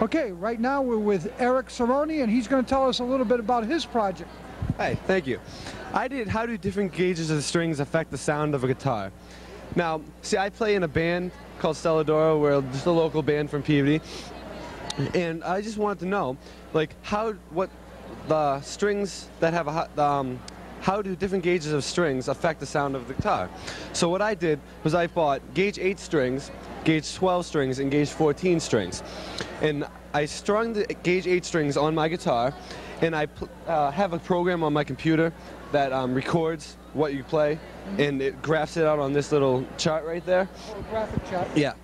Okay, right now we're with Eric Cerrone, and he's going to tell us a little bit about his project. Hi, thank you. How do different gauges of the strings affect the sound of a guitar? Now, see, I play in a band called Stelladora. We're just a local band from Peabody. And I just wanted to know, like, what the strings that have how do different gauges of strings affect the sound of the guitar? So what I did was I bought gauge 8 strings, gauge 12 strings, and gauge 14 strings. And I strung the gauge 8 strings on my guitar, and I have a program on my computer that records what you play, and it graphs it out on this little chart right there. Oh, graphic chart. Yeah.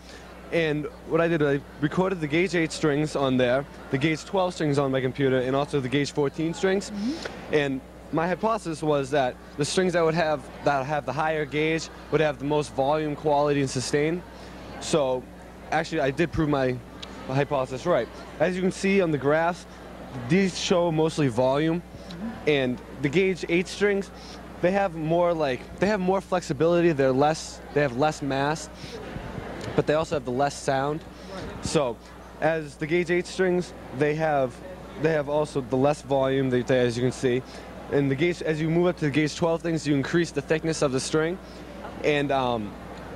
And what I did, I recorded the gauge 8 strings on there, the gauge 12 strings on my computer, and also the gauge 14 strings. And my hypothesis was that the strings that have the higher gauge would have the most volume, quality, and sustain. So actually I did prove my hypothesis right. As you can see on the graphs, these show mostly volume, and the gauge 8 strings, they have more flexibility. They have less mass, but they also have the less sound. So as the gauge 8 strings, they have also the less volume, as you can see. And the gauge, as you move up to the gauge 12 things, you increase the thickness of the string, and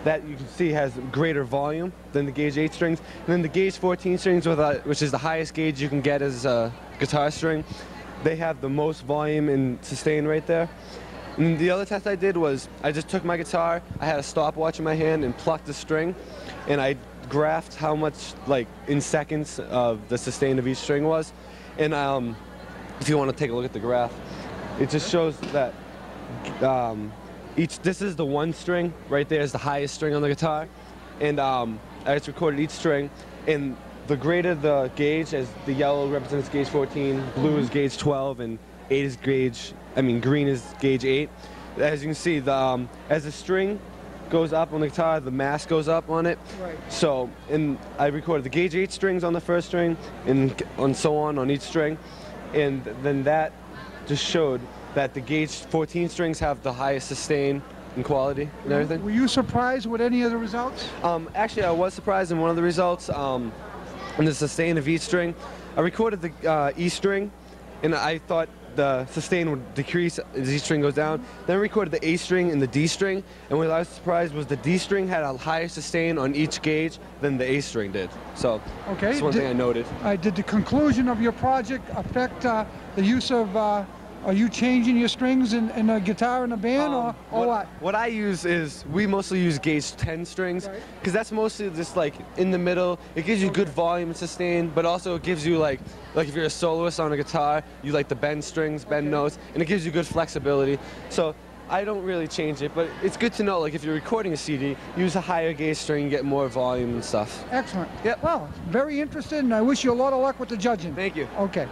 that you can see has greater volume than the gauge 8 strings. And then the gauge 14 strings, which is the highest gauge you can get as a guitar string, they have the most volume and sustain right there. And the other test I did was I just took my guitar, I had a stopwatch in my hand and plucked the string, and I graphed how much, like, in seconds of the sustain of each string was. And if you want to take a look at the graph, it just shows that this is the 1 string right there is the highest string on the guitar, and I just recorded each string, and the greater the gauge, as the yellow represents gauge 14, blue is gauge 12, and green is gauge 8. As you can see, as the string goes up on the guitar, the mass goes up on it. Right. So, and I recorded the gauge 8 strings on the first string, and so on each string, and then that just showed that the gauge 14 strings have the highest sustain and quality and everything. Were you surprised with any of the results? Actually, I was surprised in one of the results, in the sustain of each string. I recorded the E string, and I thought the sustain would decrease as each string goes down. Then I recorded the A string and the D string, and what I was surprised was the D string had a higher sustain on each gauge than the A string did. So that's one thing I noted. Did the conclusion of your project affect the use of, are you changing your strings in a guitar in a band, or what? What I use is, we mostly use gauge 10 strings, because that's mostly just like in the middle. It gives you good volume and sustain, but also it gives you like if you're a soloist on a guitar, you like the bend strings, bend notes, and it gives you good flexibility. So I don't really change it, but it's good to know, like, if you're recording a CD, use a higher gauge string, get more volume and stuff. Excellent. Yep. Well, very interested, and I wish you a lot of luck with the judging. Thank you. Okay.